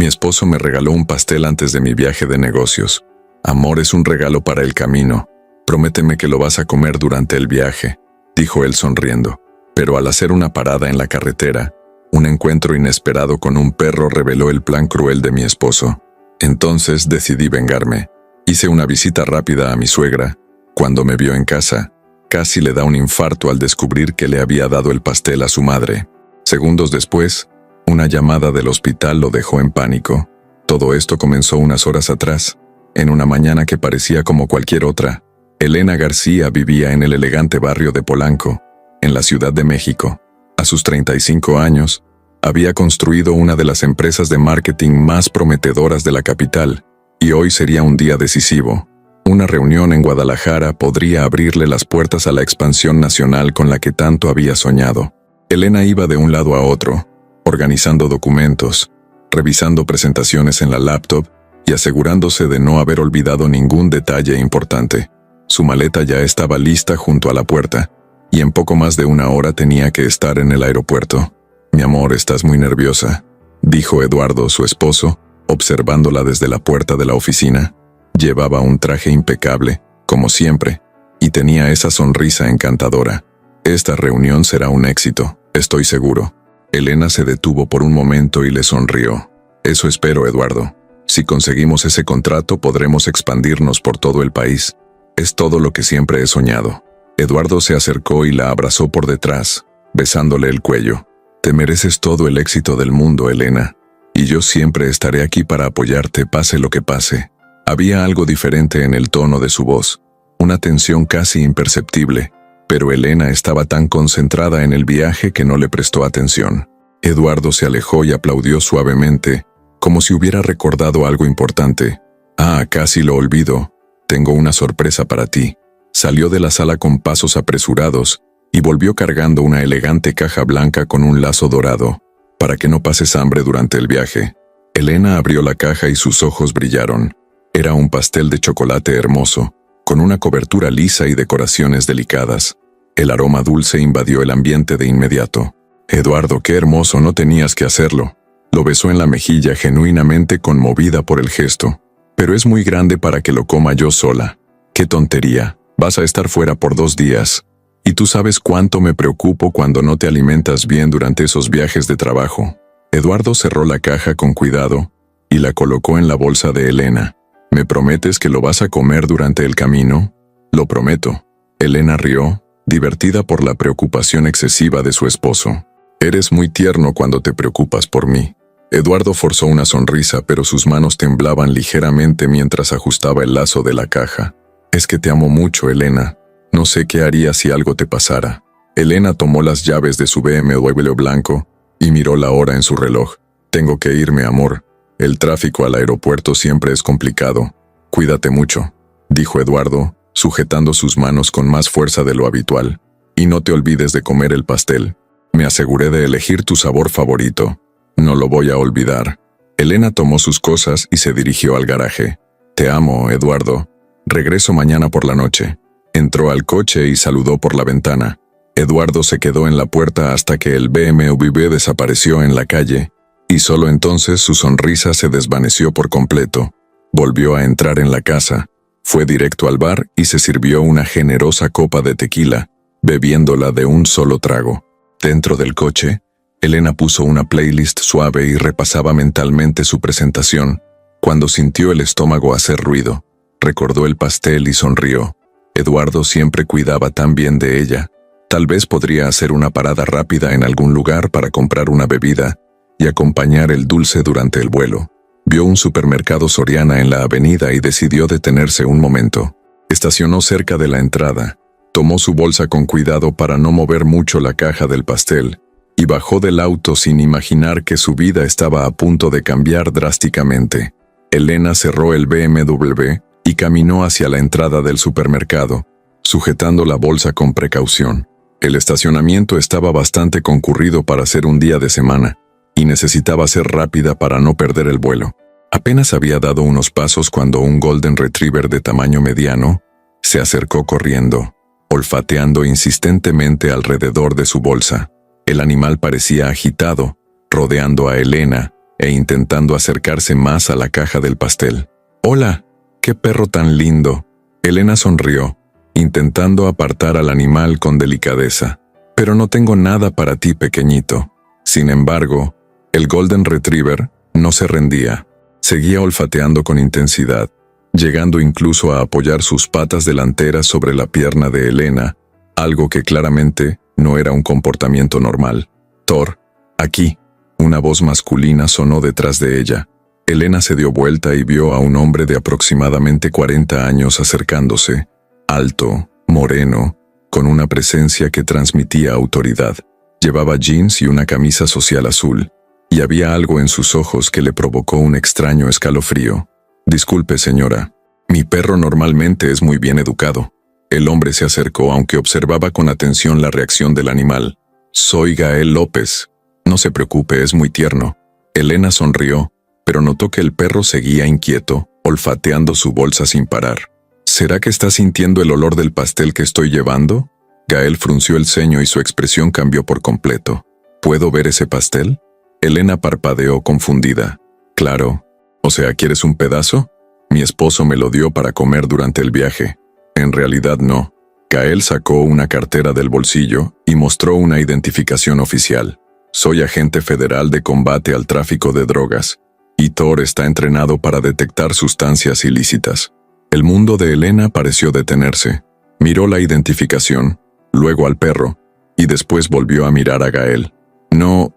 Mi esposo me regaló un pastel antes de mi viaje de negocios. Amor, es un regalo para el camino. Prométeme que lo vas a comer durante el viaje, dijo él sonriendo. Pero al hacer una parada en la carretera, un encuentro inesperado con un perro reveló el plan cruel de mi esposo. Entonces decidí vengarme. Hice una visita rápida a mi suegra. Cuando me vio en casa, casi le da un infarto al descubrir que le había dado el pastel a su madre. Segundos después, una llamada del hospital lo dejó en pánico. Todo esto comenzó unas horas atrás, en una mañana que parecía como cualquier otra. Elena García vivía en el elegante barrio de Polanco, en la Ciudad de México. A sus 35 años, había construido una de las empresas de marketing más prometedoras de la capital, y hoy sería un día decisivo. Una reunión en Guadalajara podría abrirle las puertas a la expansión nacional con la que tanto había soñado. Elena iba de un lado a otro, organizando documentos, revisando presentaciones en la laptop y asegurándose de no haber olvidado ningún detalle importante. Su maleta ya estaba lista junto a la puerta, y en poco más de una hora tenía que estar en el aeropuerto. «Mi amor, estás muy nerviosa», dijo Eduardo, su esposo, observándola desde la puerta de la oficina. Llevaba un traje impecable, como siempre, y tenía esa sonrisa encantadora. «Esta reunión será un éxito, estoy seguro». Elena se detuvo por un momento y le sonrió. «Eso espero, Eduardo. Si conseguimos ese contrato, podremos expandirnos por todo el país. Es todo lo que siempre he soñado». Eduardo se acercó y la abrazó por detrás, besándole el cuello. «Te mereces todo el éxito del mundo, Elena, y yo siempre estaré aquí para apoyarte, pase lo que pase». Había algo diferente en el tono de su voz, una tensión casi imperceptible, pero Elena estaba tan concentrada en el viaje que no le prestó atención. Eduardo se alejó y aplaudió suavemente, como si hubiera recordado algo importante. «Ah, casi lo olvido. Tengo una sorpresa para ti». Salió de la sala con pasos apresurados y volvió cargando una elegante caja blanca con un lazo dorado, para que no pases hambre durante el viaje. Elena abrió la caja y sus ojos brillaron. Era un pastel de chocolate hermoso, con una cobertura lisa y decoraciones delicadas. El aroma dulce invadió el ambiente de inmediato. «Eduardo, qué hermoso, no tenías que hacerlo». Lo besó en la mejilla, genuinamente conmovida por el gesto. «Pero es muy grande para que lo coma yo sola». «Qué tontería. Vas a estar fuera por 2 días. Y tú sabes cuánto me preocupo cuando no te alimentas bien durante esos viajes de trabajo». Eduardo cerró la caja con cuidado y la colocó en la bolsa de Elena. «¿Me prometes que lo vas a comer durante el camino?» «Lo prometo». Elena rió, divertida por la preocupación excesiva de su esposo. «Eres muy tierno cuando te preocupas por mí». Eduardo forzó una sonrisa, pero sus manos temblaban ligeramente mientras ajustaba el lazo de la caja. «Es que te amo mucho, Elena. No sé qué haría si algo te pasara». Elena tomó las llaves de su BMW blanco y miró la hora en su reloj. «Tengo que irme, amor. El tráfico al aeropuerto siempre es complicado. Cuídate mucho», dijo Eduardo, sujetando sus manos con más fuerza de lo habitual. «Y no te olvides de comer el pastel. Me aseguré de elegir tu sabor favorito. No lo voy a olvidar». Elena tomó sus cosas y se dirigió al garaje. «Te amo, Eduardo. Regreso mañana por la noche». Entró al coche y saludó por la ventana. Eduardo se quedó en la puerta hasta que el BMW desapareció en la calle, y solo entonces su sonrisa se desvaneció por completo. Volvió a entrar en la casa, fue directo al bar y se sirvió una generosa copa de tequila, bebiéndola de un solo trago. Dentro del coche, Elena puso una playlist suave y repasaba mentalmente su presentación, cuando sintió el estómago hacer ruido. Recordó el pastel y sonrió. Eduardo siempre cuidaba tan bien de ella. Tal vez podría hacer una parada rápida en algún lugar para comprar una bebida y acompañar el dulce durante el vuelo. Vio un supermercado Soriana en la avenida y decidió detenerse un momento. Estacionó cerca de la entrada, tomó su bolsa con cuidado para no mover mucho la caja del pastel, y bajó del auto sin imaginar que su vida estaba a punto de cambiar drásticamente. Elena cerró el BMW y caminó hacia la entrada del supermercado, sujetando la bolsa con precaución. El estacionamiento estaba bastante concurrido para ser un día de semana, y necesitaba ser rápida para no perder el vuelo. Apenas había dado unos pasos cuando un Golden Retriever de tamaño mediano se acercó corriendo, olfateando insistentemente alrededor de su bolsa. El animal parecía agitado, rodeando a Elena, e intentando acercarse más a la caja del pastel. «Hola, qué perro tan lindo». Elena sonrió, intentando apartar al animal con delicadeza. «Pero no tengo nada para ti, pequeñito». Sin embargo, el Golden Retriever no se rendía. Seguía olfateando con intensidad, llegando incluso a apoyar sus patas delanteras sobre la pierna de Elena, algo que claramente no era un comportamiento normal. «Thor, aquí». Una voz masculina sonó detrás de ella. Elena se dio vuelta y vio a un hombre de aproximadamente 40 años acercándose, alto, moreno, con una presencia que transmitía autoridad. Llevaba jeans y una camisa social azul, y había algo en sus ojos que le provocó un extraño escalofrío. «Disculpe, señora, mi perro normalmente es muy bien educado». El hombre se acercó aunque observaba con atención la reacción del animal. «Soy Gael López. No se preocupe, es muy tierno». Elena sonrió, pero notó que el perro seguía inquieto, olfateando su bolsa sin parar. «¿Será que está sintiendo el olor del pastel que estoy llevando?» Gael frunció el ceño y su expresión cambió por completo. «¿Puedo ver ese pastel?» Elena parpadeó confundida. «Claro. O sea, ¿quieres un pedazo? Mi esposo me lo dio para comer durante el viaje». «En realidad no». Gael sacó una cartera del bolsillo y mostró una identificación oficial. «Soy agente federal de combate al tráfico de drogas, y Thor está entrenado para detectar sustancias ilícitas». El mundo de Elena pareció detenerse. Miró la identificación, luego al perro, y después volvió a mirar a Gael. No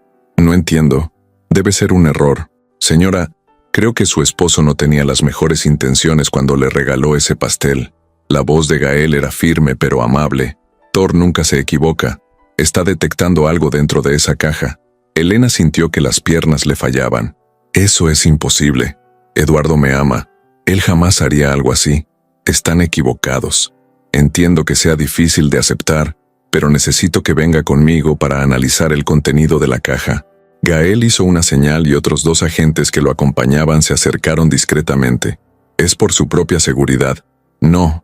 entiendo. Debe ser un error. Señora, creo que su esposo no tenía las mejores intenciones cuando le regaló ese pastel». La voz de Gael era firme pero amable. «Thor nunca se equivoca. Está detectando algo dentro de esa caja». Elena sintió que las piernas le fallaban. «Eso es imposible. Eduardo me ama. Él jamás haría algo así. Están equivocados. Entiendo que sea difícil de aceptar, pero necesito que venga conmigo para analizar el contenido de la caja». Gael hizo una señal y otros 2 agentes que lo acompañaban se acercaron discretamente. «Es por su propia seguridad». No.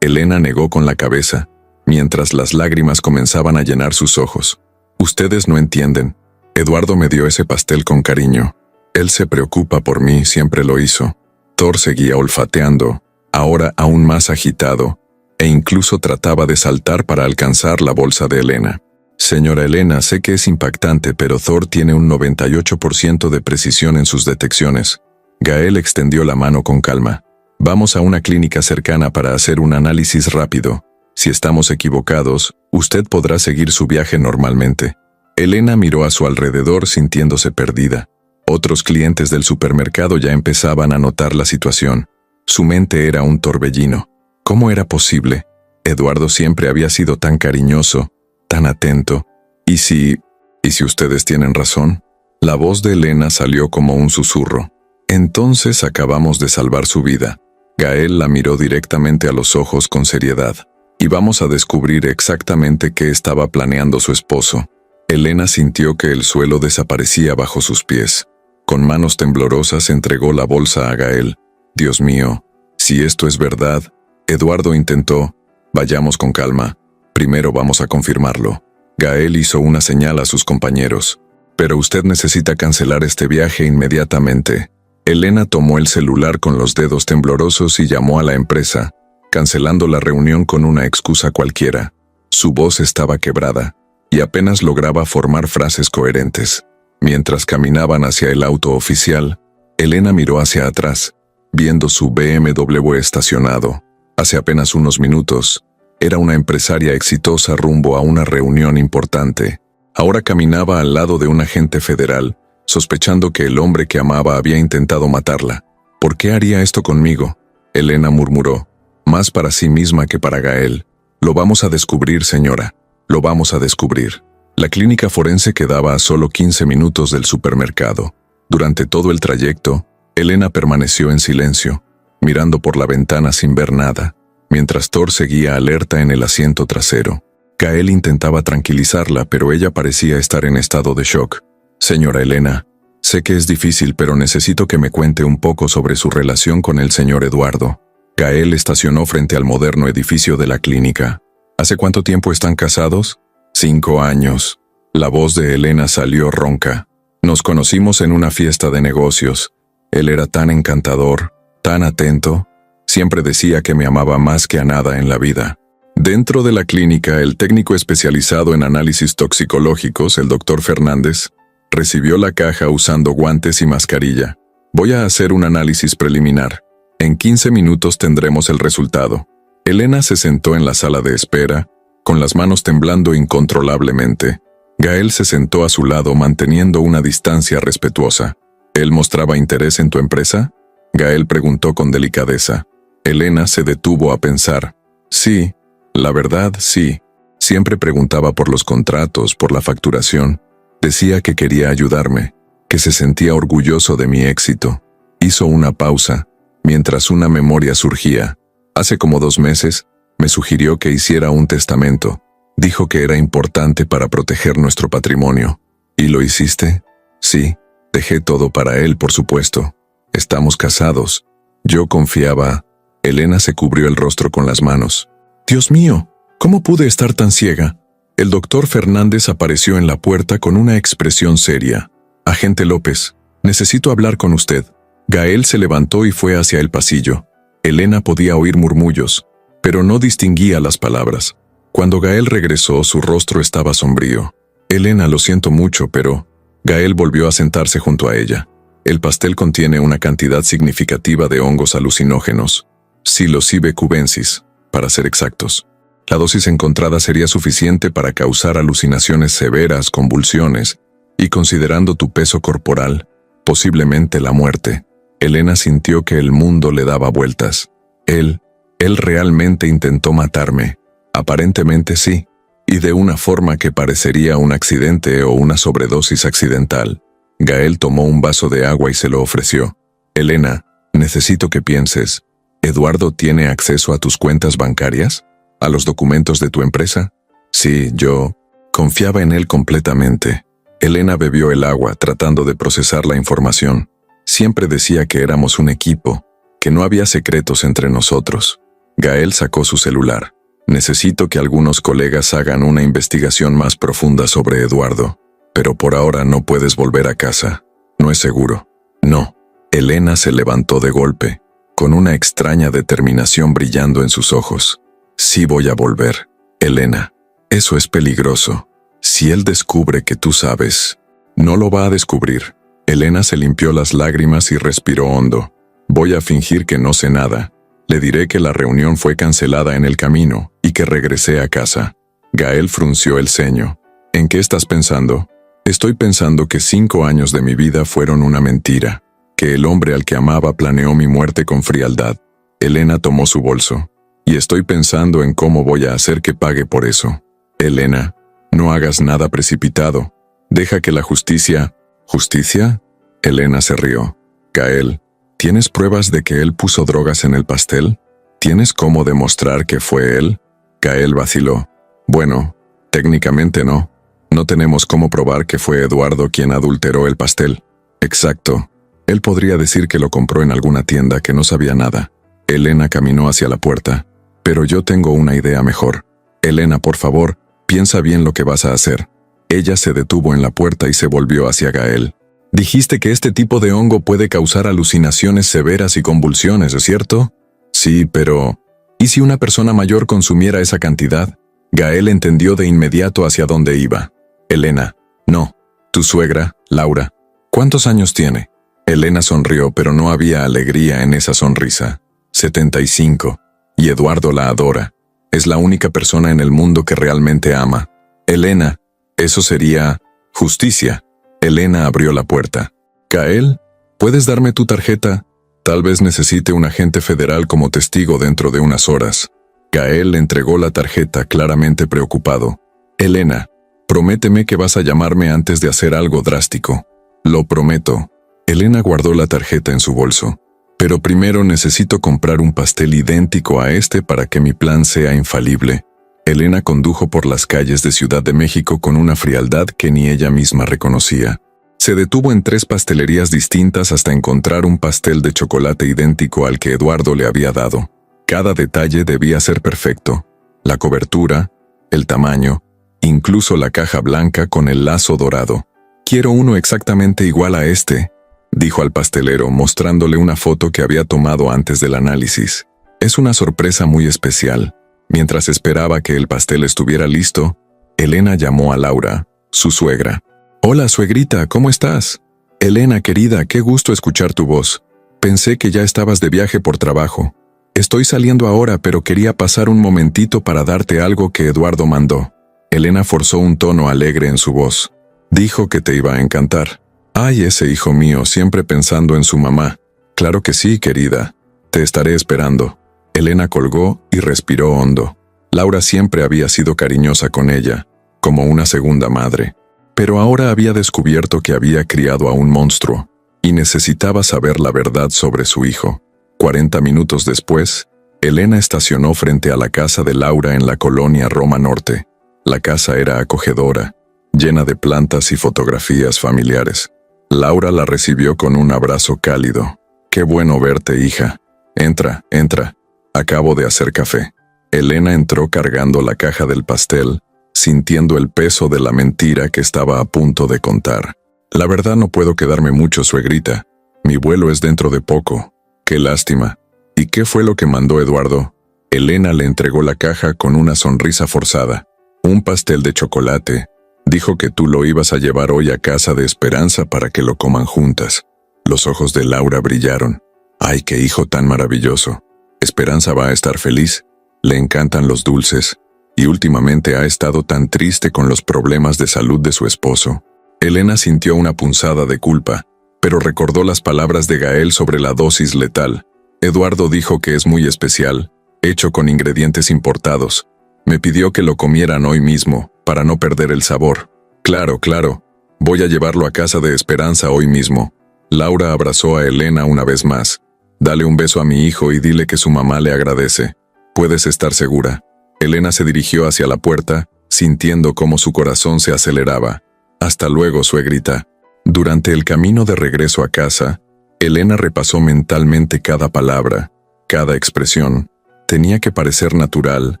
Elena negó con la cabeza, mientras las lágrimas comenzaban a llenar sus ojos. «Ustedes no entienden. Eduardo me dio ese pastel con cariño. Él se preocupa por mí, siempre lo hizo». Thor seguía olfateando, ahora aún más agitado, e incluso trataba de saltar para alcanzar la bolsa de Elena. «Señora Elena, sé que es impactante, pero Thor tiene un 98% de precisión en sus detecciones». Gael extendió la mano con calma. «Vamos a una clínica cercana para hacer un análisis rápido. Si estamos equivocados, usted podrá seguir su viaje normalmente». Elena miró a su alrededor sintiéndose perdida. Otros clientes del supermercado ya empezaban a notar la situación. Su mente era un torbellino. ¿Cómo era posible? Eduardo siempre había sido tan cariñoso, tan atento. ¿Y si ustedes tienen razón?» La voz de Elena salió como un susurro. «Entonces acabamos de salvar su vida». Gael la miró directamente a los ojos con seriedad. «Y vamos a descubrir exactamente qué estaba planeando su esposo». Elena sintió que el suelo desaparecía bajo sus pies. Con manos temblorosas entregó la bolsa a Gael. «Dios mío, si esto es verdad». Eduardo intentó. «Vayamos con calma. Primero vamos a confirmarlo». Gael hizo una señal a sus compañeros. «Pero usted necesita cancelar este viaje inmediatamente». Elena tomó el celular con los dedos temblorosos y llamó a la empresa, cancelando la reunión con una excusa cualquiera. Su voz estaba quebrada, y apenas lograba formar frases coherentes. Mientras caminaban hacia el auto oficial, Elena miró hacia atrás, viendo su BMW estacionado. Hace apenas unos minutos, era una empresaria exitosa rumbo a una reunión importante. Ahora caminaba al lado de un agente federal, sospechando que el hombre que amaba había intentado matarla. «¿Por qué haría esto conmigo?», Elena murmuró, más para sí misma que para Gael. «Lo vamos a descubrir, señora. Lo vamos a descubrir». La clínica forense quedaba a solo 15 minutos del supermercado. Durante todo el trayecto, Elena permaneció en silencio, mirando por la ventana sin ver nada, mientras Thor seguía alerta en el asiento trasero. Gael intentaba tranquilizarla, pero ella parecía estar en estado de shock. «Señora Elena, sé que es difícil, pero necesito que me cuente un poco sobre su relación con el señor Eduardo». Gael estacionó frente al moderno edificio de la clínica. «¿Hace cuánto tiempo están casados?» 5 años. La voz de Elena salió ronca. Nos conocimos en una fiesta de negocios. Él era tan encantador, tan atento, siempre decía que me amaba más que a nada en la vida. Dentro de la clínica, el técnico especializado en análisis toxicológicos, el Dr. Fernández, recibió la caja usando guantes y mascarilla. Voy a hacer un análisis preliminar. En 15 minutos tendremos el resultado. Elena se sentó en la sala de espera, con las manos temblando incontrolablemente. Gael se sentó a su lado manteniendo una distancia respetuosa. ¿Él mostraba interés en tu empresa? Gael preguntó con delicadeza. Elena se detuvo a pensar. Sí, la verdad, sí. Siempre preguntaba por los contratos, por la facturación. Decía que quería ayudarme, que se sentía orgulloso de mi éxito. Hizo una pausa, mientras una memoria surgía. Hace como 2 meses, me sugirió que hiciera un testamento. Dijo que era importante para proteger nuestro patrimonio. ¿Y lo hiciste? Sí, dejé todo para él, por supuesto. Estamos casados. Yo confiaba. Elena se cubrió el rostro con las manos. Dios mío, ¿cómo pude estar tan ciega? El doctor Fernández apareció en la puerta con una expresión seria. Agente López, necesito hablar con usted. Gael se levantó y fue hacia el pasillo. Elena podía oír murmullos, pero no distinguía las palabras. Cuando Gael regresó, su rostro estaba sombrío. Elena, lo siento mucho, pero... Gael volvió a sentarse junto a ella. El pastel contiene una cantidad significativa de hongos alucinógenos, Psilocybe cubensis, para ser exactos. La dosis encontrada sería suficiente para causar alucinaciones severas, convulsiones, y considerando tu peso corporal, posiblemente la muerte. Elena sintió que el mundo le daba vueltas. Él realmente intentó matarme. Aparentemente sí, y de una forma que parecería un accidente o una sobredosis accidental. Gael tomó un vaso de agua y se lo ofreció. Elena, necesito que pienses. ¿Eduardo tiene acceso a tus cuentas bancarias? ¿A los documentos de tu empresa? Sí, yo confiaba en él completamente. Elena bebió el agua tratando de procesar la información. Siempre decía que éramos un equipo, que no había secretos entre nosotros. Gael sacó su celular. Necesito que algunos colegas hagan una investigación más profunda sobre Eduardo, pero por ahora no puedes volver a casa. No es seguro. No. Elena se levantó de golpe, con una extraña determinación brillando en sus ojos. Sí voy a volver, Elena. Eso es peligroso. Si él descubre que tú sabes, no lo va a descubrir. Elena se limpió las lágrimas y respiró hondo. Voy a fingir que no sé nada. Le diré que la reunión fue cancelada en el camino y que regresé a casa. Gael frunció el ceño. ¿En qué estás pensando? Estoy pensando que 5 años de mi vida fueron una mentira, que el hombre al que amaba planeó mi muerte con frialdad. Elena tomó su bolso. Y estoy pensando en cómo voy a hacer que pague por eso. Elena, no hagas nada precipitado. Deja que la justicia... ¿Justicia? Elena se rió. Gael, ¿tienes pruebas de que él puso drogas en el pastel? ¿Tienes cómo demostrar que fue él? Gael vaciló. Bueno, técnicamente no. No tenemos cómo probar que fue Eduardo quien adulteró el pastel. Exacto. Él podría decir que lo compró en alguna tienda que no sabía nada. Elena caminó hacia la puerta. Pero yo tengo una idea mejor. Elena, por favor, piensa bien lo que vas a hacer. Ella se detuvo en la puerta y se volvió hacia Gael. Dijiste que este tipo de hongo puede causar alucinaciones severas y convulsiones, ¿es cierto? Sí, pero... ¿y si una persona mayor consumiera esa cantidad? Gael entendió de inmediato hacia dónde iba. Elena, no. Tu suegra, Laura. ¿Cuántos años tiene? Elena sonrió, pero no había alegría en esa sonrisa. 75. Y Eduardo la adora. Es la única persona en el mundo que realmente ama. Elena, eso sería... justicia. Elena abrió la puerta. Gael, ¿puedes darme tu tarjeta? Tal vez necesite un agente federal como testigo dentro de unas horas. Gael le entregó la tarjeta claramente preocupado. Elena, prométeme que vas a llamarme antes de hacer algo drástico. Lo prometo. Elena guardó la tarjeta en su bolso. Pero primero necesito comprar un pastel idéntico a este para que mi plan sea infalible. Elena condujo por las calles de Ciudad de México con una frialdad que ni ella misma reconocía. Se detuvo en 3 pastelerías distintas hasta encontrar un pastel de chocolate idéntico al que Eduardo le había dado. Cada detalle debía ser perfecto. La cobertura, el tamaño, incluso la caja blanca con el lazo dorado. Quiero uno exactamente igual a este, dijo al pastelero mostrándole una foto que había tomado antes del análisis. Es una sorpresa muy especial. Mientras esperaba que el pastel estuviera listo, Elena llamó a Laura, su suegra. Hola, suegrita, ¿cómo estás? Elena, querida, qué gusto escuchar tu voz. Pensé que ya estabas de viaje por trabajo. Estoy saliendo ahora, pero quería pasar un momentito para darte algo que Eduardo mandó. Elena forzó un tono alegre en su voz. Dijo que te iba a encantar. Ay, ese hijo mío, siempre pensando en su mamá. Claro que sí, querida. Te estaré esperando. Elena colgó y respiró hondo. Laura siempre había sido cariñosa con ella, como una segunda madre. Pero ahora había descubierto que había criado a un monstruo, y necesitaba saber la verdad sobre su hijo. 40 minutos después, Elena estacionó frente a la casa de Laura en la colonia Roma Norte. La casa era acogedora, llena de plantas y fotografías familiares. Laura la recibió con un abrazo cálido. «Qué bueno verte, hija. Entra, entra. Acabo de hacer café». Elena entró cargando la caja del pastel, sintiendo el peso de la mentira que estaba a punto de contar. «La verdad no puedo quedarme mucho, suegrita. Mi vuelo es dentro de poco. Qué lástima. ¿Y qué fue lo que mandó Eduardo?» Elena le entregó la caja con una sonrisa forzada. «Un pastel de chocolate. Dijo que tú lo ibas a llevar hoy a casa de Esperanza para que lo coman juntas». Los ojos de Laura brillaron. «Ay, qué hijo tan maravilloso. Esperanza va a estar feliz. Le encantan los dulces. Y últimamente ha estado tan triste con los problemas de salud de su esposo». Elena sintió una punzada de culpa, pero recordó las palabras de Gael sobre la dosis letal. Eduardo dijo que es muy especial, hecho con ingredientes importados. Me pidió que lo comieran hoy mismo, para no perder el sabor. Claro, claro. Voy a llevarlo a casa de Esperanza hoy mismo. Laura abrazó a Elena una vez más. Dale un beso a mi hijo y dile que su mamá le agradece. Puedes estar segura. Elena se dirigió hacia la puerta, sintiendo cómo su corazón se aceleraba. Hasta luego, suegrita. Durante el camino de regreso a casa, Elena repasó mentalmente cada palabra, cada expresión. Tenía que parecer natural,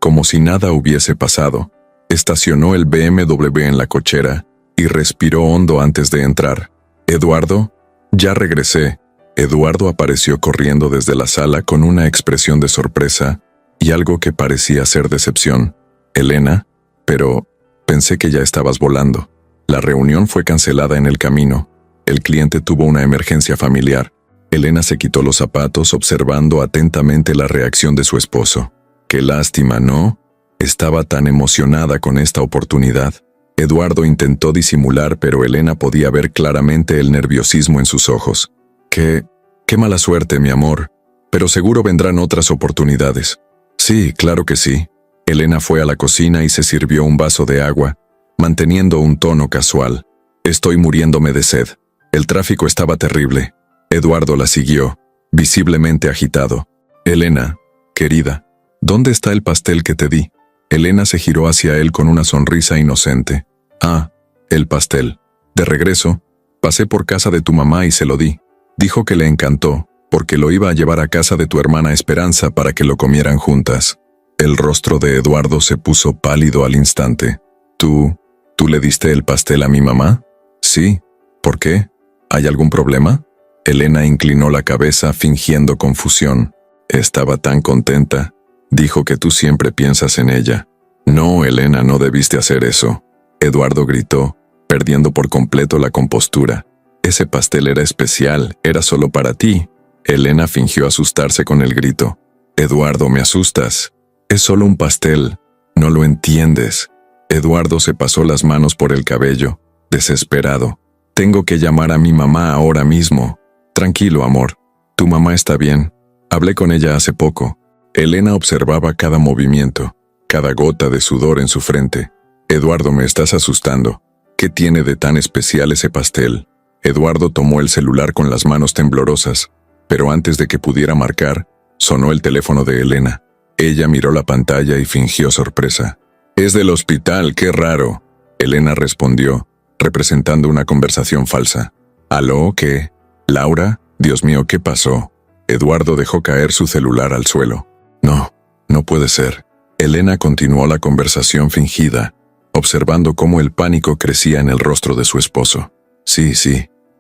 como si nada hubiese pasado. Estacionó el BMW en la cochera y respiró hondo antes de entrar. «Eduardo, ya regresé». Eduardo apareció corriendo desde la sala con una expresión de sorpresa y algo que parecía ser decepción. «Elena, pero pensé que ya estabas volando». La reunión fue cancelada en el camino. El cliente tuvo una emergencia familiar. Elena se quitó los zapatos observando atentamente la reacción de su esposo. «Qué lástima, ¿no? Estaba tan emocionada con esta oportunidad». Eduardo intentó disimular, pero Elena podía ver claramente el nerviosismo en sus ojos. «Qué mala suerte, mi amor. Pero seguro vendrán otras oportunidades». «Sí, claro que sí». Elena fue a la cocina y se sirvió un vaso de agua, manteniendo un tono casual. «Estoy muriéndome de sed». El tráfico estaba terrible. Eduardo la siguió, visiblemente agitado. «Elena, querida, ¿dónde está el pastel que te di?» Elena se giró hacia él con una sonrisa inocente. «Ah, el pastel. De regreso, pasé por casa de tu mamá y se lo di. Dijo que le encantó, porque lo iba a llevar a casa de tu hermana Esperanza para que lo comieran juntas». El rostro de Eduardo se puso pálido al instante. ¿Tú le diste el pastel a mi mamá?» «Sí. ¿Por qué? ¿Hay algún problema?» Elena inclinó la cabeza fingiendo confusión. Estaba tan contenta. Dijo que tú siempre piensas en ella. «No, Elena, no debiste hacer eso». Eduardo gritó, perdiendo por completo la compostura. «Ese pastel era especial, era solo para ti». Elena fingió asustarse con el grito. «Eduardo, me asustas. Es solo un pastel. No lo entiendes». Eduardo se pasó las manos por el cabello, desesperado. «Tengo que llamar a mi mamá ahora mismo». «Tranquilo, amor. Tu mamá está bien. Hablé con ella hace poco». Elena observaba cada movimiento, cada gota de sudor en su frente. «Eduardo, me estás asustando. ¿Qué tiene de tan especial ese pastel?» Eduardo tomó el celular con las manos temblorosas, pero antes de que pudiera marcar, sonó el teléfono de Elena. Ella miró la pantalla y fingió sorpresa. «Es del hospital, qué raro». Elena respondió, representando una conversación falsa. «¿Aló, qué? ¿Laura? Dios mío, ¿qué pasó?» Eduardo dejó caer su celular al suelo. No puede ser». Elena continuó la conversación fingida. observando cómo el pánico crecía en el rostro de su esposo. Sí,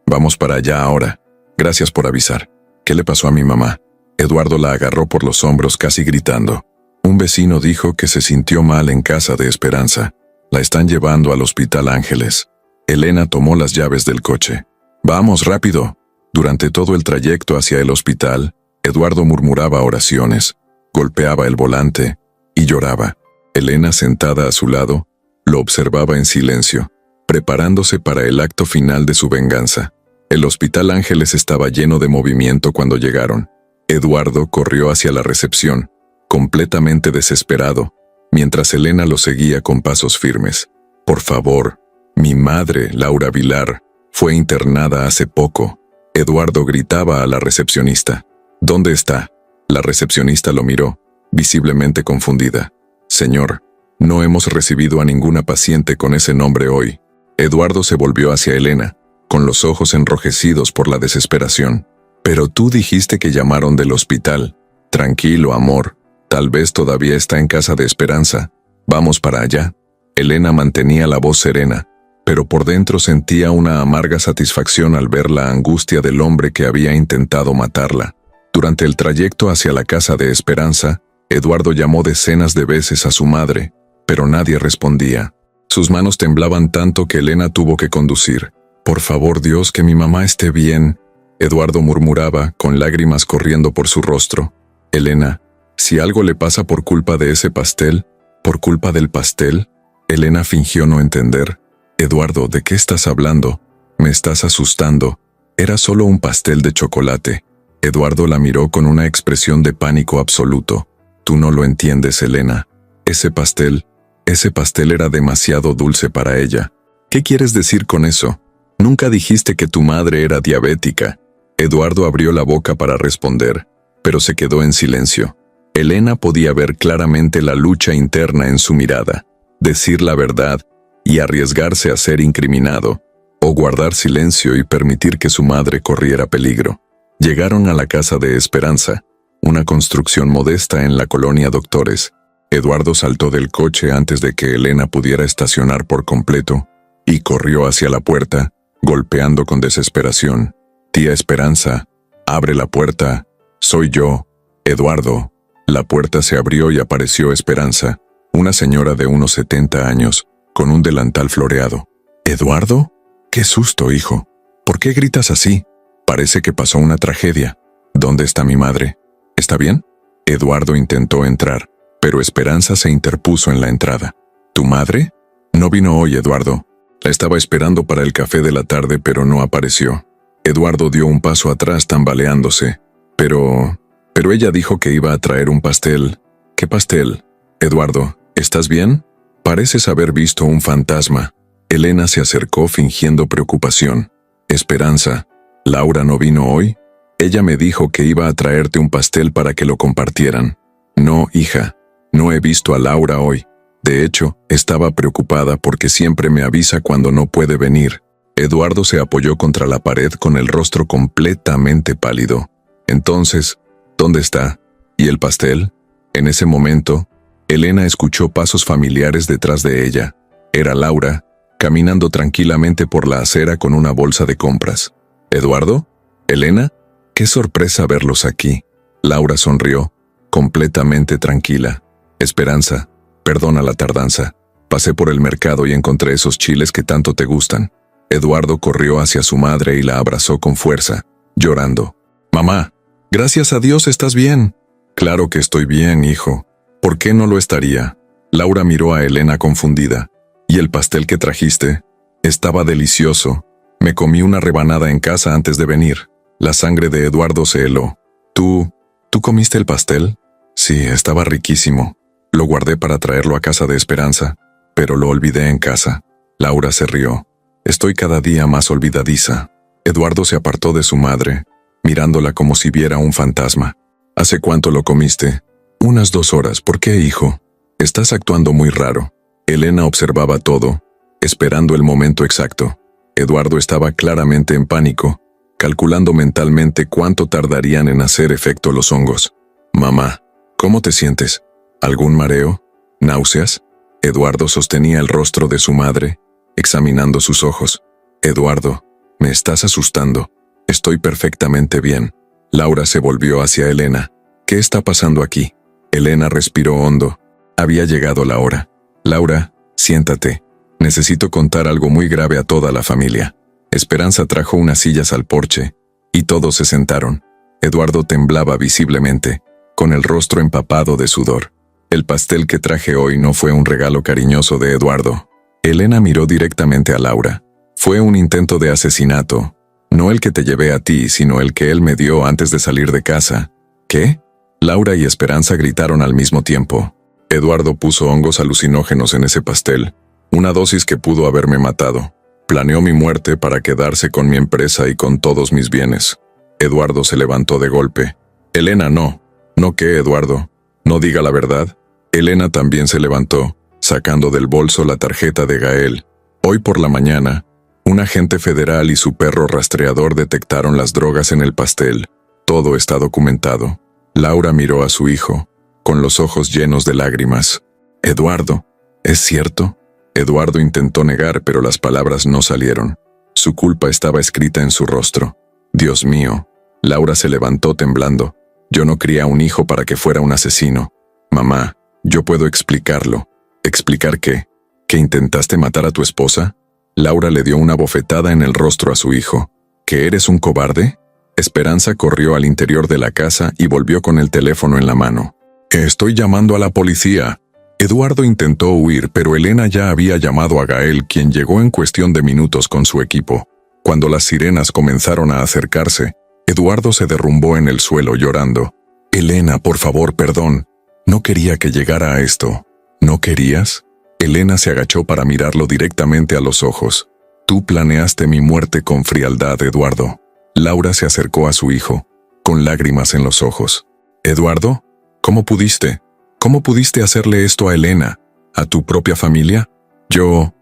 vamos para allá ahora. Gracias por avisar. ¿Qué le pasó a mi mamá? Eduardo la agarró por los hombros casi gritando. Un vecino dijo que se sintió mal en casa de Esperanza. La están llevando al Hospital Ángeles. Elena tomó las llaves del coche. Vamos, rápido. Durante todo el trayecto hacia el hospital, Eduardo murmuraba oraciones, golpeaba el volante y lloraba. Elena, sentada a su lado, lo observaba en silencio, preparándose para el acto final de su venganza. El Hospital Ángeles estaba lleno de movimiento cuando llegaron. Eduardo corrió hacia la recepción, completamente desesperado, mientras Elena lo seguía con pasos firmes. Por favor, mi madre, Laura Vilar, fue internada hace poco. Eduardo gritaba a la recepcionista. ¿Dónde está? La recepcionista lo miró, visiblemente confundida. Señor, no hemos recibido a ninguna paciente con ese nombre hoy. Eduardo se volvió hacia Elena, con los ojos enrojecidos por la desesperación. Pero tú dijiste que llamaron del hospital. Tranquilo, amor. Tal vez todavía está en casa de Esperanza. Vamos para allá. Elena mantenía la voz serena, pero por dentro sentía una amarga satisfacción al ver la angustia del hombre que había intentado matarla. Durante el trayecto hacia la casa de Esperanza, Eduardo llamó decenas de veces a su madre, pero nadie respondía. Sus manos temblaban tanto que Elena tuvo que conducir. Por favor, Dios, que mi mamá esté bien. Eduardo murmuraba, con lágrimas corriendo por su rostro. Elena, si algo le pasa por culpa de ese pastel, ¿por culpa del pastel? Elena fingió no entender. Eduardo, ¿de qué estás hablando? Me estás asustando. Era solo un pastel de chocolate. Eduardo la miró con una expresión de pánico absoluto. Tú no lo entiendes, Elena. Ese pastel era demasiado dulce para ella. ¿Qué quieres decir con eso? Nunca dijiste que tu madre era diabética. Eduardo abrió la boca para responder, pero se quedó en silencio. Elena podía ver claramente la lucha interna en su mirada. Decir la verdad y arriesgarse a ser incriminado, o guardar silencio y permitir que su madre corriera peligro. Llegaron a la casa de Esperanza, una construcción modesta en la colonia Doctores. Eduardo saltó del coche antes de que Elena pudiera estacionar por completo y corrió hacia la puerta, golpeando con desesperación. Tía Esperanza, abre la puerta. Soy yo, Eduardo. La puerta se abrió y apareció Esperanza, una señora de unos 70 años, con un delantal floreado. ¿Eduardo? ¡Qué susto, hijo! ¿Por qué gritas así? Parece que pasó una tragedia. ¿Dónde está mi madre? ¿Está bien? Eduardo intentó entrar, pero Esperanza se interpuso en la entrada. ¿Tu madre? No vino hoy, Eduardo. La estaba esperando para el café de la tarde, pero no apareció. Eduardo dio un paso atrás tambaleándose. Pero ella dijo que iba a traer un pastel. ¿Qué pastel? Eduardo, ¿estás bien? Pareces haber visto un fantasma. Elena se acercó fingiendo preocupación. Esperanza, ¿Laura no vino hoy? Ella me dijo que iba a traerte un pastel para que lo compartieran. No, hija, no he visto a Laura hoy. De hecho, estaba preocupada porque siempre me avisa cuando no puede venir. Eduardo se apoyó contra la pared con el rostro completamente pálido. Entonces, ¿dónde está? ¿Y el pastel? En ese momento, Elena escuchó pasos familiares detrás de ella. Era Laura, caminando tranquilamente por la acera con una bolsa de compras. ¿Eduardo? ¿Elena? ¡Qué sorpresa verlos aquí! Laura sonrió, completamente tranquila. Esperanza, perdona la tardanza. Pasé por el mercado y encontré esos chiles que tanto te gustan. Eduardo corrió hacia su madre y la abrazó con fuerza, llorando. Mamá, gracias a Dios estás bien. Claro que estoy bien, hijo. ¿Por qué no lo estaría? Laura miró a Elena confundida. ¿Y el pastel que trajiste? Estaba delicioso. Me comí una rebanada en casa antes de venir. La sangre de Eduardo se heló. ¿Tú comiste el pastel? Sí, estaba riquísimo. Lo guardé para traerlo a casa de Esperanza, pero lo olvidé en casa. Laura se rió. Estoy cada día más olvidadiza. Eduardo se apartó de su madre, mirándola como si viera un fantasma. ¿Hace cuánto lo comiste? Unas 2 horas. ¿Por qué, hijo? Estás actuando muy raro. Elena observaba todo, esperando el momento exacto. Eduardo estaba claramente en pánico, calculando mentalmente cuánto tardarían en hacer efecto los hongos. Mamá, ¿cómo te sientes? ¿Algún mareo? ¿Náuseas? Eduardo sostenía el rostro de su madre, examinando sus ojos. Eduardo, me estás asustando. Estoy perfectamente bien. Laura se volvió hacia Elena. ¿Qué está pasando aquí? Elena respiró hondo. Había llegado la hora. Laura, siéntate. Necesito contar algo muy grave a toda la familia. Esperanza trajo unas sillas al porche, y todos se sentaron. Eduardo temblaba visiblemente, con el rostro empapado de sudor. El pastel que traje hoy no fue un regalo cariñoso de Eduardo. Elena miró directamente a Laura. Fue un intento de asesinato. No el que te llevé a ti, sino el que él me dio antes de salir de casa. ¿Qué? Laura y Esperanza gritaron al mismo tiempo. Eduardo puso hongos alucinógenos en ese pastel, una dosis que pudo haberme matado. Planeó mi muerte para quedarse con mi empresa y con todos mis bienes. Eduardo se levantó de golpe. Elena, no. ¿No qué, Eduardo? No diga la verdad. Elena también se levantó, sacando del bolso la tarjeta de Gael. Hoy por la mañana, un agente federal y su perro rastreador detectaron las drogas en el pastel. Todo está documentado. Laura miró a su hijo, con los ojos llenos de lágrimas. Eduardo, ¿es cierto? Eduardo intentó negar, pero las palabras no salieron. Su culpa estaba escrita en su rostro. Dios mío. Laura se levantó temblando. Yo no crié a un hijo para que fuera un asesino. Mamá, yo puedo explicarlo. ¿Explicar qué? ¿Que intentaste matar a tu esposa? Laura le dio una bofetada en el rostro a su hijo. ¿Que eres un cobarde? Esperanza corrió al interior de la casa y volvió con el teléfono en la mano. Estoy llamando a la policía. Eduardo intentó huir, pero Elena ya había llamado a Gael, quien llegó en cuestión de minutos con su equipo. Cuando las sirenas comenzaron a acercarse, Eduardo se derrumbó en el suelo llorando. Elena, por favor, perdón. No quería que llegara a esto. ¿No querías? Elena se agachó para mirarlo directamente a los ojos. Tú planeaste mi muerte con frialdad, Eduardo. Laura se acercó a su hijo, con lágrimas en los ojos. Eduardo, ¿cómo pudiste? ¿Cómo pudiste hacerle esto a Elena? ¿A tu propia familia? Yo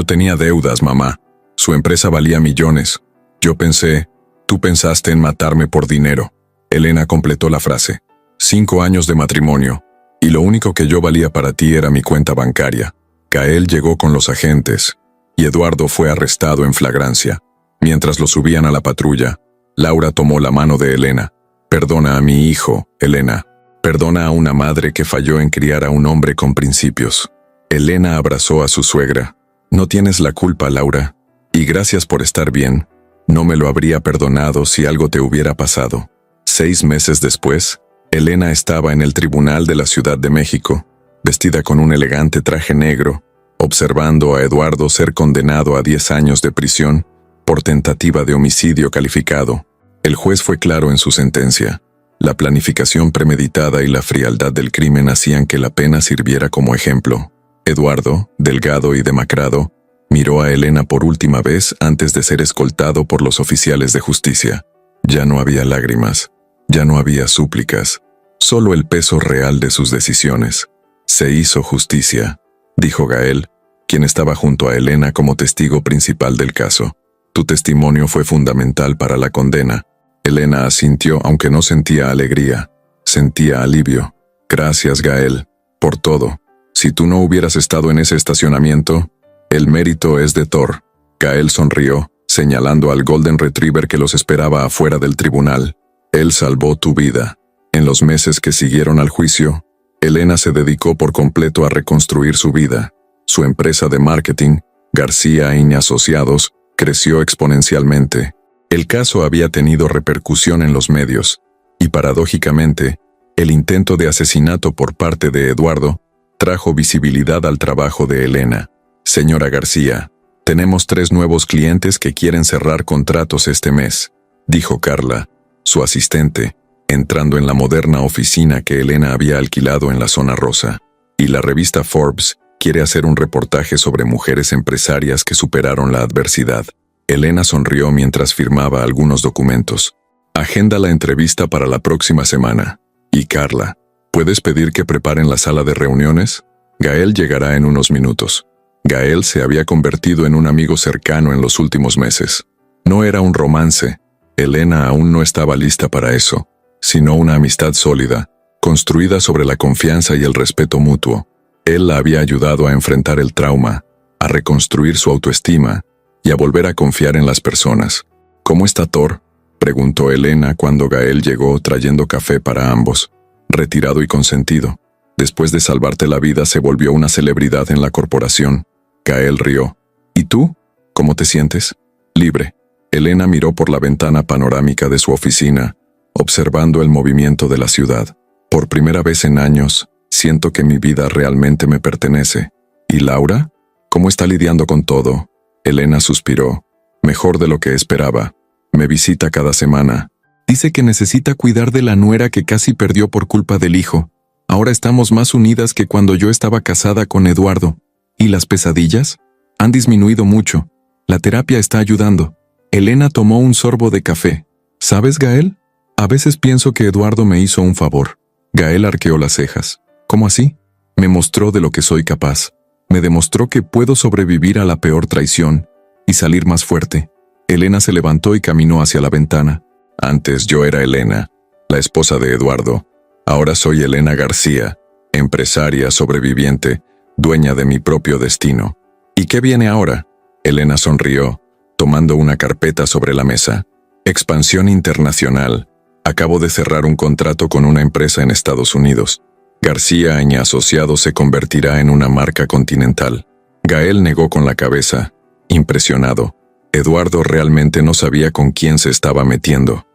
tenía deudas, mamá. Su empresa valía millones. Tú pensaste en matarme por dinero. Elena completó la frase. 5 años de matrimonio, y lo único que yo valía para ti era mi cuenta bancaria. Gael llegó con los agentes, y Eduardo fue arrestado en flagrancia. Mientras lo subían a la patrulla, Laura tomó la mano de Elena. Perdona a mi hijo, Elena. Perdona a una madre que falló en criar a un hombre con principios. Elena abrazó a su suegra. No tienes la culpa, Laura. Y gracias por estar bien. No me lo habría perdonado si algo te hubiera pasado. 6 meses después, Elena estaba en el tribunal de la Ciudad de México, vestida con un elegante traje negro, observando a Eduardo ser condenado a 10 años de prisión por tentativa de homicidio calificado. El juez fue claro en su sentencia. La planificación premeditada y la frialdad del crimen hacían que la pena sirviera como ejemplo. Eduardo, delgado y demacrado, miró a Elena por última vez antes de ser escoltado por los oficiales de justicia. Ya no había lágrimas, ya no había súplicas, solo el peso real de sus decisiones. Se hizo justicia, dijo Gael, quien estaba junto a Elena como testigo principal del caso. Tu testimonio fue fundamental para la condena. Elena asintió aunque no sentía alegría, sentía alivio. Gracias, Gael, por todo. Si tú no hubieras estado en ese estacionamiento, el mérito es de Thor. Gael sonrió, señalando al Golden Retriever que los esperaba afuera del tribunal. Él salvó tu vida. En los meses que siguieron al juicio, Elena se dedicó por completo a reconstruir su vida. Su empresa de marketing, García & Asociados, creció exponencialmente. El caso había tenido repercusión en los medios, y paradójicamente, el intento de asesinato por parte de Eduardo trajo visibilidad al trabajo de Elena. Señora García, tenemos 3 nuevos clientes que quieren cerrar contratos este mes, dijo Carla, su asistente, entrando en la moderna oficina que Elena había alquilado en la zona rosa. Y la revista Forbes quiere hacer un reportaje sobre mujeres empresarias que superaron la adversidad. Elena sonrió mientras firmaba algunos documentos. Agenda la entrevista para la próxima semana. Y Carla, ¿puedes pedir que preparen la sala de reuniones? Gael llegará en unos minutos. Gael se había convertido en un amigo cercano en los últimos meses. No era un romance. Elena aún no estaba lista para eso, sino una amistad sólida, construida sobre la confianza y el respeto mutuo. Él la había ayudado a enfrentar el trauma, a reconstruir su autoestima y a volver a confiar en las personas. ¿Cómo está Thor?, preguntó Elena cuando Gael llegó trayendo café para ambos. Retirado y consentido. Después de salvarte la vida se volvió una celebridad en la corporación. Gael rió. ¿Y tú? ¿Cómo te sientes? Libre. Elena miró por la ventana panorámica de su oficina, observando el movimiento de la ciudad. Por primera vez en años, siento que mi vida realmente me pertenece. ¿Y Laura? ¿Cómo está lidiando con todo? Elena suspiró. Mejor de lo que esperaba. Me visita cada semana. Dice que necesita cuidar de la nuera que casi perdió por culpa del hijo. Ahora estamos más unidas que cuando yo estaba casada con Eduardo. ¿Y las pesadillas? Han disminuido mucho. La terapia está ayudando. Elena tomó un sorbo de café. ¿Sabes, Gael? A veces pienso que Eduardo me hizo un favor. Gael arqueó las cejas. ¿Cómo así? Me mostró de lo que soy capaz. Me demostró que puedo sobrevivir a la peor traición y salir más fuerte. Elena se levantó y caminó hacia la ventana. Antes yo era Elena, la esposa de Eduardo. Ahora soy Elena García, empresaria, sobreviviente, dueña de mi propio destino. ¿Y qué viene ahora? Elena sonrió, tomando una carpeta sobre la mesa. Expansión internacional. Acabo de cerrar un contrato con una empresa en Estados Unidos. García y Asociados se convertirá en una marca continental. Gael negó con la cabeza, impresionado. Eduardo realmente no sabía con quién se estaba metiendo.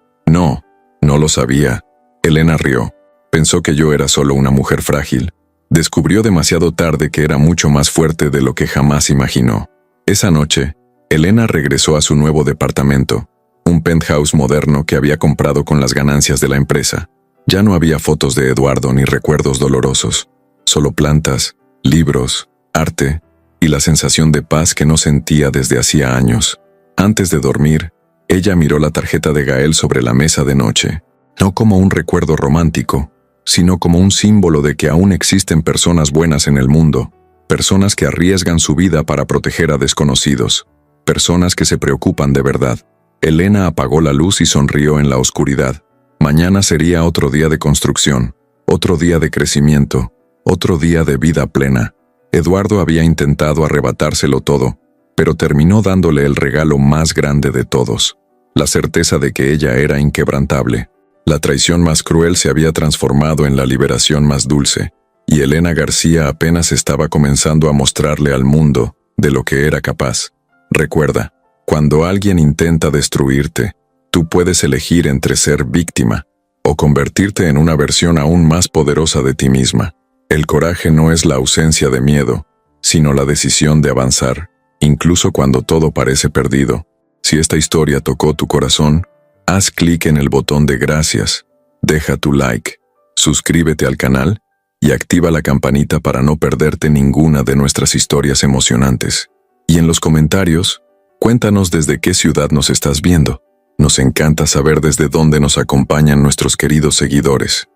No lo sabía. Elena rió. Pensó que yo era solo una mujer frágil. Descubrió demasiado tarde que era mucho más fuerte de lo que jamás imaginó. Esa noche, Elena regresó a su nuevo departamento, un penthouse moderno que había comprado con las ganancias de la empresa. Ya no había fotos de Eduardo ni recuerdos dolorosos, solo plantas, libros, arte y la sensación de paz que no sentía desde hacía años. Antes de dormir, ella miró la tarjeta de Gael sobre la mesa de noche, no como un recuerdo romántico, sino como un símbolo de que aún existen personas buenas en el mundo, personas que arriesgan su vida para proteger a desconocidos, personas que se preocupan de verdad. Elena apagó la luz y sonrió en la oscuridad. Mañana sería otro día de construcción, otro día de crecimiento, otro día de vida plena. Eduardo había intentado arrebatárselo todo, pero terminó dándole el regalo más grande de todos, la certeza de que ella era inquebrantable. La traición más cruel se había transformado en la liberación más dulce, y Elena García apenas estaba comenzando a mostrarle al mundo de lo que era capaz. Recuerda, cuando alguien intenta destruirte, tú puedes elegir entre ser víctima o convertirte en una versión aún más poderosa de ti misma. El coraje no es la ausencia de miedo, sino la decisión de avanzar, incluso cuando todo parece perdido. Si esta historia tocó tu corazón, haz clic en el botón de gracias, deja tu like, suscríbete al canal y activa la campanita para no perderte ninguna de nuestras historias emocionantes. Y en los comentarios, cuéntanos desde qué ciudad nos estás viendo. Nos encanta saber desde dónde nos acompañan nuestros queridos seguidores.